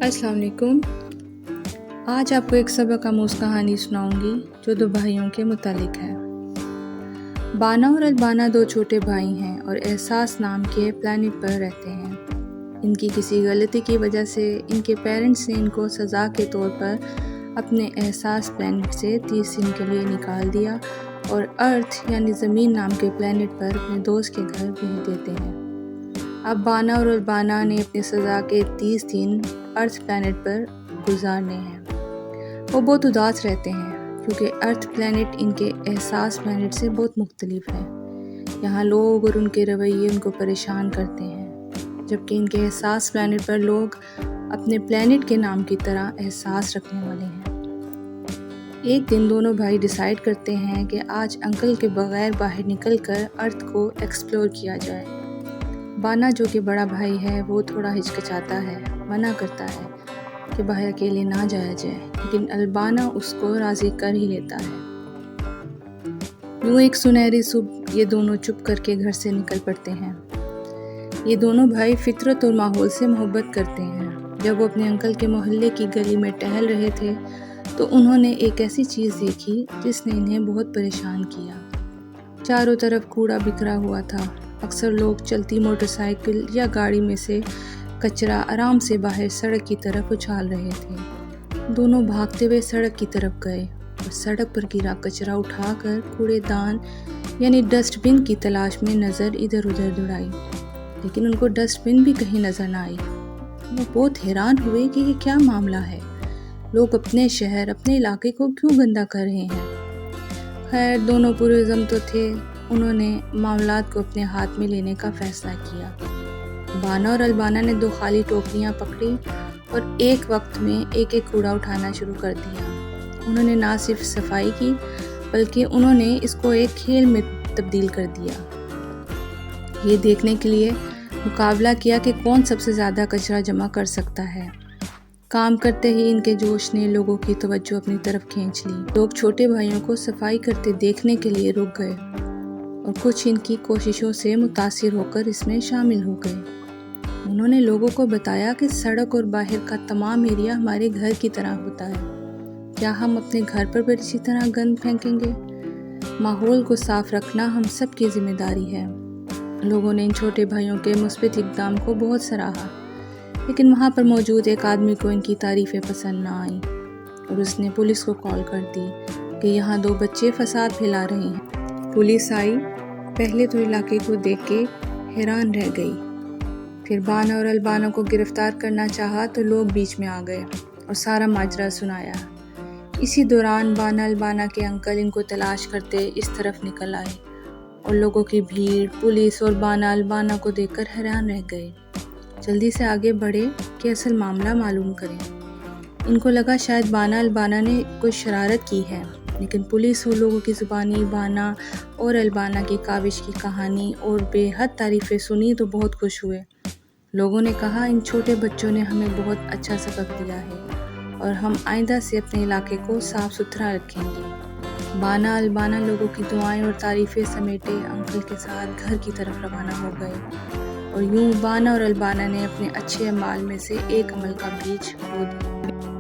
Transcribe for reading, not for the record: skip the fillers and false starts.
अस्सलाम वालेकुम। आज आपको एक सबक आमूज़ कहानी सुनाऊंगी जो दो भाइयों के मुतालिक है। बाना और अलबाना दो छोटे भाई हैं और एहसास नाम के प्लैनेट पर रहते हैं। इनकी किसी गलती की वजह से इनके पेरेंट्स ने इनको सज़ा के तौर पर अपने एहसास प्लैनेट से 30 दिन के लिए निकाल दिया और अर्थ यानी ज़मीन नाम के प्लैनेट पर अपने दोस्त के घर भेज देते हैं। अब बाना और अलबाना ने अपनी सज़ा के 30 दिन अर्थ प्लैनेट पर गुजारने हैं। वो बहुत उदास रहते हैं क्योंकि अर्थ प्लैनेट इनके एहसास प्लैनेट से बहुत मुख्तलिफ है। यहाँ लोग और उनके रवैये उनको परेशान करते हैं, जबकि इनके एहसास प्लैनेट पर लोग अपने प्लैनेट के नाम की तरह एहसास रखने वाले हैं। एक दिन दोनों भाई डिसाइड करते हैं कि आज अंकल के बगैर बाहर निकलकर अर्थ को एक्सप्लोर किया जाए। बाना जो कि बड़ा भाई है वो थोड़ा हिचकिचाता है, मना करता है कि बाहर अकेले ना जाया जाए, लेकिन अलबाना उसको राज़ी कर ही लेता है। यूँ एक सुनहरी सुबह ये दोनों चुप करके घर से निकल पड़ते हैं। ये दोनों भाई फितरत और माहौल से मोहब्बत करते हैं। जब वो अपने अंकल के मोहल्ले की गली में टहल रहे थे तो उन्होंने एक ऐसी चीज़ देखी जिसने इन्हें बहुत परेशान किया। चारों तरफ कूड़ा बिखरा हुआ था। अक्सर लोग चलती मोटरसाइकिल या गाड़ी में से कचरा आराम से बाहर सड़क की तरफ उछाल रहे थे। दोनों भागते हुए सड़क की तरफ गए और सड़क पर गिरा कचरा उठाकर कूड़ेदान यानी डस्टबिन की तलाश में नज़र इधर उधर दौड़ाई, लेकिन उनको डस्टबिन भी कहीं नज़र न आई। वो बहुत हैरान हुए कि ये क्या मामला है, लोग अपने शहर अपने इलाके को क्यों गंदा कर रहे हैं। खैर दोनों पुरज़म तो थे, उन्होंने मामलात को अपने हाथ में लेने का फ़ैसला किया। बाना और अलबाना ने 2 खाली टोकरियाँ पकड़ी और एक वक्त में एक एक कूड़ा उठाना शुरू कर दिया। उन्होंने ना सिर्फ सफाई की बल्कि उन्होंने इसको एक खेल में तब्दील कर दिया। ये देखने के लिए मुकाबला किया कि कौन सबसे ज़्यादा कचरा जमा कर सकता है। काम करते ही इनके जोश ने लोगों की तवज्जो अपनी तरफ खींच ली। लोग छोटे भाइयों को सफाई करते देखने के लिए रुक गए और कुछ इनकी कोशिशों से मुतासिर होकर इसमें शामिल हो गए। उन्होंने लोगों को बताया कि सड़क और बाहर का तमाम एरिया हमारे घर की तरह होता है। क्या हम अपने घर पर भी इसी तरह गंद फेंकेंगे? माहौल को साफ रखना हम सब की जिम्मेदारी है। लोगों ने इन छोटे भाइयों के मुस्बित इक़दाम को बहुत सराहा, लेकिन वहाँ पर मौजूद एक आदमी को इनकी तारीफ़ें पसंद ना आई और उसने पुलिस को कॉल कर दी कि यहाँ 2 बच्चे फसाद फैला रहे हैं। पुलिस आई, पहले तो इलाके को देख के हैरान रह गई, फिर बाना और अलबाना को गिरफ्तार करना चाहा तो लोग बीच में आ गए और सारा माजरा सुनाया। इसी दौरान बाना अलबाना के अंकल इनको तलाश करते इस तरफ निकल आए और लोगों की भीड़ पुलिस और बाना अलबाना को देखकर हैरान रह गए। जल्दी से आगे बढ़े कि असल मामला मालूम करें। इनको लगा शायद बाना अलबाना ने कोई शरारत की है, लेकिन पुलिस और लोगों की ज़ुबानी बाना और अलबाना की काविश की कहानी और बेहद तारीफ़ें सुनी तो बहुत खुश हुए। लोगों ने कहा इन छोटे बच्चों ने हमें बहुत अच्छा सबक दिया है और हम आइंदा से अपने इलाके को साफ़ सुथरा रखेंगे। बाना अलबाना लोगों की दुआएं और तारीफ़ें समेटे अंकल के साथ घर की तरफ रवाना हो गए और यूं बाना और अलबाना ने अपने अच्छे अमाल में से एक अमल का बीज बो दिया।